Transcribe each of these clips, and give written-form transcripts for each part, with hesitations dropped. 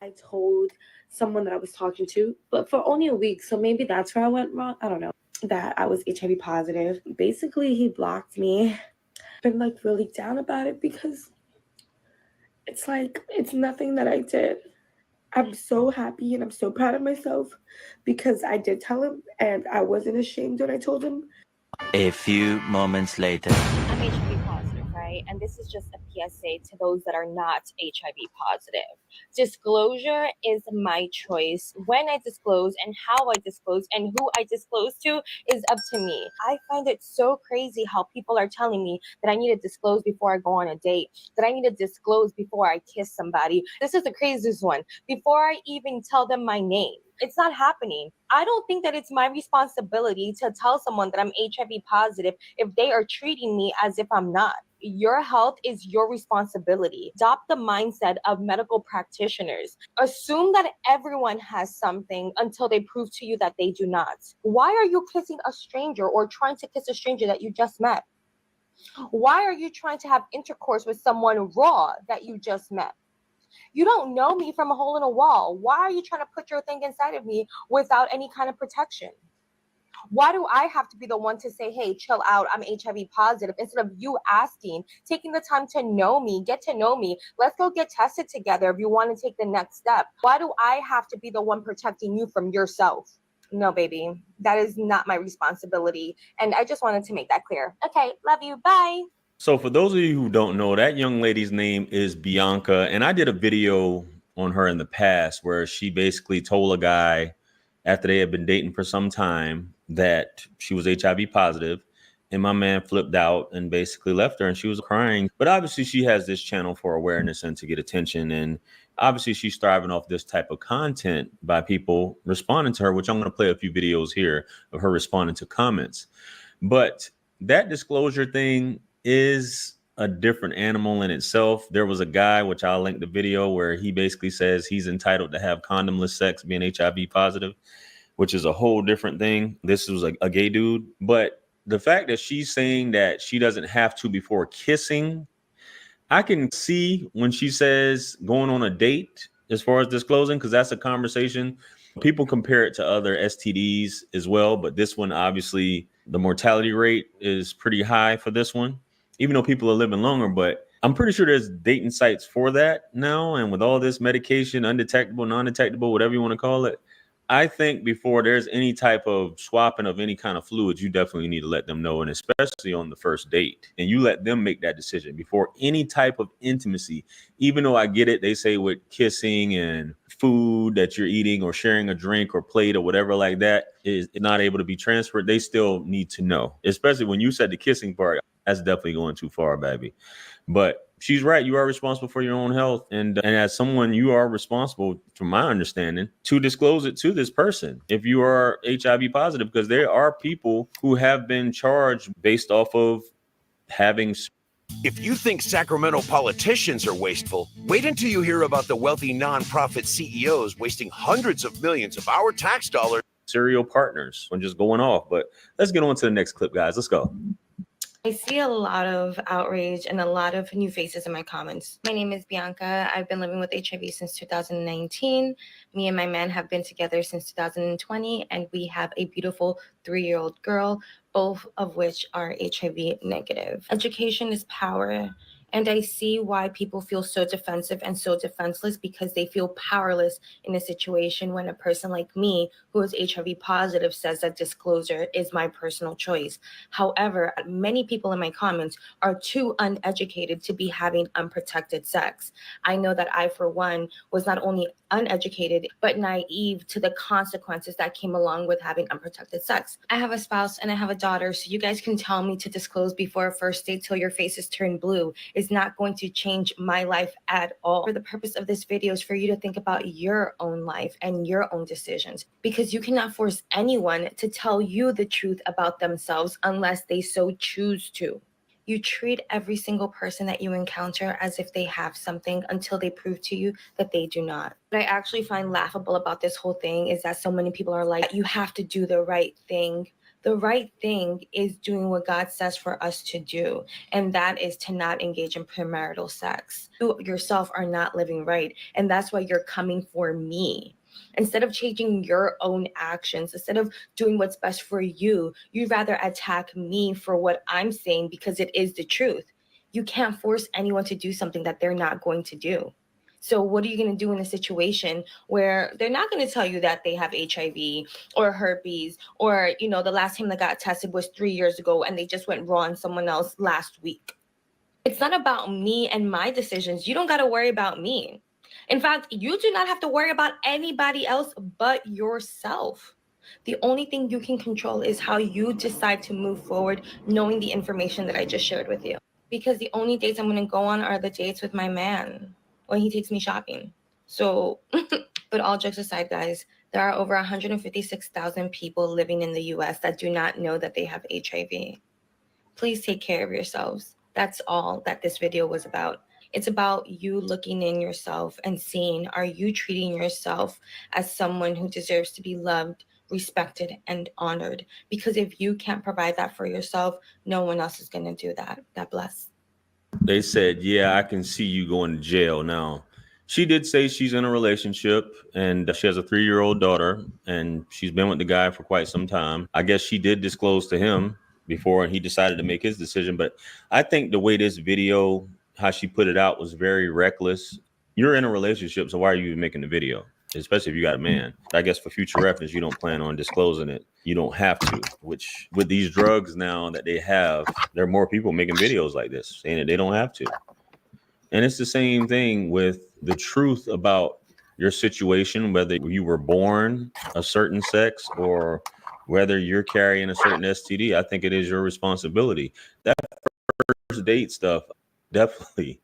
I told someone that I was talking to, but for only a week. So maybe that's where I went wrong. I don't know. That I was HIV positive. Basically, he blocked me. Been like really down about it because it's like it's nothing that I did. I'm so happy and I'm so proud of myself because I did tell him and I wasn't ashamed when I told him. A few moments later. I'm HIV positive, right? And this is just a PSA to those that are not HIV positive. Disclosure is my choice. When I disclose and how I disclose and who I disclose to is up to me. I find it so crazy how people are telling me that I need to disclose before I go on a date, that I need to disclose before I kiss somebody. This is the craziest one. Before I even tell them my name. It's not happening. I don't think that it's my responsibility to tell someone that I'm HIV positive if they are treating me as if I'm not. Your health is your responsibility. Adopt the mindset of medical practitioners. Assume that everyone has something until they prove to you that they do not. Why are you kissing a stranger or trying to kiss a stranger that you just met? Why are you trying to have intercourse with someone raw that you just met? You don't know me from a hole in a wall. Why are you trying to put your thing inside of me without any kind of protection? Why do I have to be the one to say, hey, chill out, I'm HIV positive, instead of you asking, taking the time to know me, get to know me, let's go get tested together if you want to take the next step? Why do I have to be the one protecting you from yourself? No, baby, that is not my responsibility. And I just wanted to make that clear. Okay, love you, bye. So for those of you who don't know, that young lady's name is Bianca. And I did a video on her in the past where she basically told a guy after they had been dating for some time that she was HIV positive. And my man flipped out and basically left her and she was crying. But obviously she has this channel for awareness and to get attention. And obviously she's thriving off this type of content by people responding to her, which I'm going to play a few videos here of her responding to comments. But that disclosure thing is a different animal in itself. There was a guy, which I'll link the video, where he basically says he's entitled to have condomless sex being HIV positive, which is a whole different thing. This was a gay dude. But the fact that she's saying that she doesn't have to before kissing, I can see when she says going on a date as far as disclosing, because that's a conversation. People compare it to other STDs as well, but this one, obviously, the mortality rate is pretty high for this one, even though people are living longer. But I'm pretty sure there's dating sites for that now. And with all this medication, undetectable, non-detectable, whatever you want to call it, I think before there's any type of swapping of any kind of fluids, you definitely need to let them know, and especially on the first date. And you let them make that decision before any type of intimacy. Even though I get it, they say with kissing and food that you're eating or sharing a drink or plate or whatever like that is not able to be transferred, they still need to know. Especially when you said the kissing part, that's definitely going too far, baby. But she's right. You are responsible for your own health. And as someone, you are responsible, from my understanding, to disclose it to this person if you are HIV positive, because there are people who have been charged based off of having. If you think Sacramento politicians are wasteful, wait until you hear about the wealthy nonprofit CEOs wasting hundreds of millions of our tax dollars. Serial partners and just going off. But let's get on to the next clip, guys. Let's go. I see a lot of outrage and a lot of new faces in my comments. My name is Bianca. I've been living with HIV since 2019. Me and my man have been together since 2020, and we have a beautiful 3-year-old girl, both of which are HIV negative. Education is power. And I see why people feel so defensive and so defenseless, because they feel powerless in a situation when a person like me, who is HIV positive, says that disclosure is my personal choice. However, many people in my comments are too uneducated to be having unprotected sex. I know that I, for one, was not only uneducated, but naive to the consequences that came along with having unprotected sex. I have a spouse and I have a daughter, so you guys can tell me to disclose before a first date till your faces turn blue is not going to change my life at all. For the purpose of this video is for you to think about your own life and your own decisions, because you cannot force anyone to tell you the truth about themselves unless they so choose to. You treat every single person that you encounter as if they have something until they prove to you that they do not. What I actually find laughable about this whole thing is that so many people are like, you have to do the right thing. The right thing is doing what God says for us to do, and that is to not engage in premarital sex. You yourself are not living right, and that's why you're coming for me. Instead of changing your own actions, instead of doing what's best for you, you'd rather attack me for what I'm saying because it is the truth. You can't force anyone to do something that they're not going to do. So what are you going to do in a situation where they're not going to tell you that they have HIV or herpes, or, you know, the last time they got tested was 3 years ago and they just went raw on someone else last week? It's not about me and my decisions. You don't got to worry about me. In fact, you do not have to worry about anybody else but yourself. The only thing you can control is how you decide to move forward, knowing the information that I just shared with you. Because the only dates I'm going to go on are the dates with my man when he takes me shopping. So, but all jokes aside, guys, there are over 156,000 people living in the US that do not know that they have HIV. Please take care of yourselves. That's all that this video was about. It's about you looking in yourself and seeing, are you treating yourself as someone who deserves to be loved, respected, and honored? Because if you can't provide that for yourself, no one else is going to do that. God bless. They said, yeah, I can see you going to jail now. She did say she's in a relationship and she has a 3-year-old daughter and she's been with the guy for quite some time. I guess she did disclose to him before he decided to make his decision. But I think the way this video, how she put it out, was very reckless. You're in a relationship, so why are you even making the video? Especially if you got a man. I guess for future reference, you don't plan on disclosing it. You don't have to, which with these drugs now that they have, there are more people making videos like this saying that they don't have to. And it's the same thing with the truth about your situation, whether you were born a certain sex or whether you're carrying a certain STD. I think it is your responsibility. That first date stuff, definitely,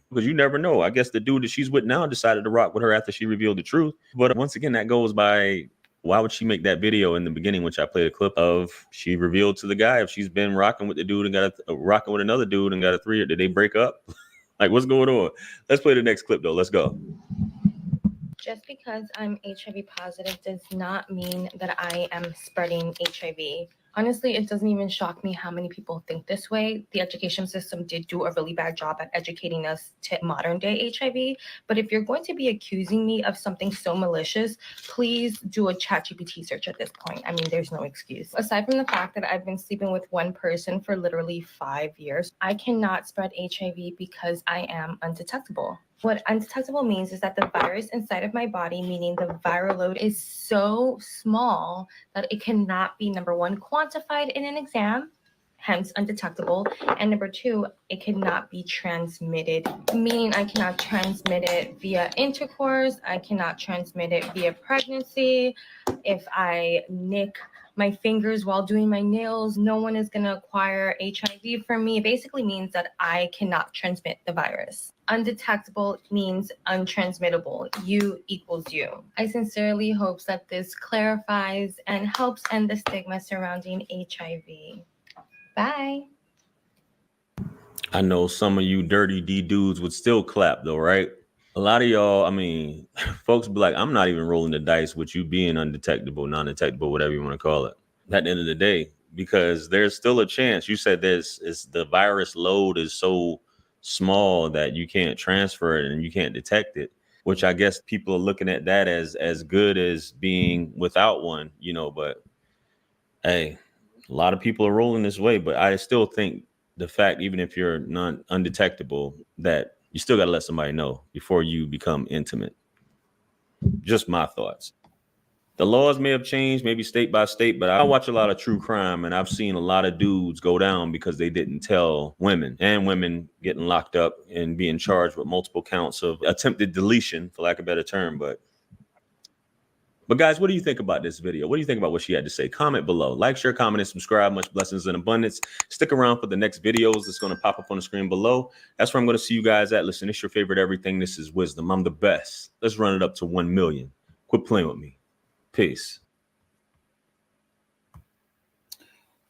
because you never know. I guess the dude that she's with now decided to rock with her after she revealed the truth. But once again, that goes by, why would she make that video in the beginning, which I played a clip of? She revealed to the guy if she's been rocking with the dude and got rocking with another dude and got a 3. Did they break up? Like, what's going on? Let's play the next clip though. Let's go. Just because I'm HIV positive does not mean that I am spreading HIV. Honestly, it doesn't even shock me how many people think this way. The education system did do a really bad job at educating us to modern day HIV. But if you're going to be accusing me of something so malicious, please do a ChatGPT search at this point. I mean, there's no excuse. Aside from the fact that I've been sleeping with one person for literally 5 years, I cannot spread HIV because I am undetectable. What undetectable means is that the virus inside of my body, meaning the viral load, is so small that it cannot be, number one, quantified in an exam, hence undetectable, and number two, it cannot be transmitted, meaning I cannot transmit it via intercourse, I cannot transmit it via pregnancy. If I nick my fingers while doing my nails, no one is going to acquire HIV from me. It basically means that I cannot transmit the virus. Undetectable means untransmittable. You equals you. I sincerely hope that this clarifies and helps end the stigma surrounding HIV. Bye. I know some of you dirty D dudes would still clap though, right? A lot of y'all, I mean, folks be like, I'm not even rolling the dice with you being undetectable, non-detectable, whatever you want to call it, at the end of the day, because there's still a chance. You said the virus load is so small that you can't transfer it and you can't detect it, which I guess people are looking at that as good as being without one, you know, but hey, a lot of people are rolling this way, but I still think the fact, even if you're not undetectable, that you still got to let somebody know before you become intimate. Just my thoughts. The laws may have changed, maybe state by state, but I watch a lot of true crime and I've seen a lot of dudes go down because they didn't tell women, and women getting locked up and being charged with multiple counts of attempted deletion, for lack of a better term. But guys, what do you think about this video? What do you think about what she had to say? Comment below. Like, share, comment, and subscribe. Much blessings and abundance. Stick around for the next videos that's going to pop up on the screen below. That's where I'm going to see you guys at. Listen, it's your favorite everything. This is Wisdom. I'm the best. Let's run it up to 1 million. Quit playing with me. Peace.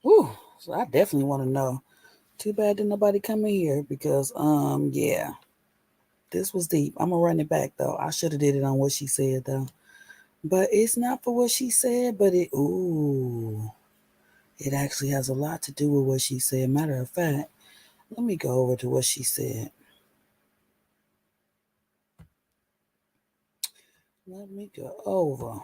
Ooh, so I definitely want to know. Too bad didn't nobody come in here because, yeah, this was deep. I'm gonna run it back though. I should have did it on what she said though. But it's not for what she said, but ooh. It actually has a lot to do with what she said. Matter of fact, let me go over to what she said. Let me go over.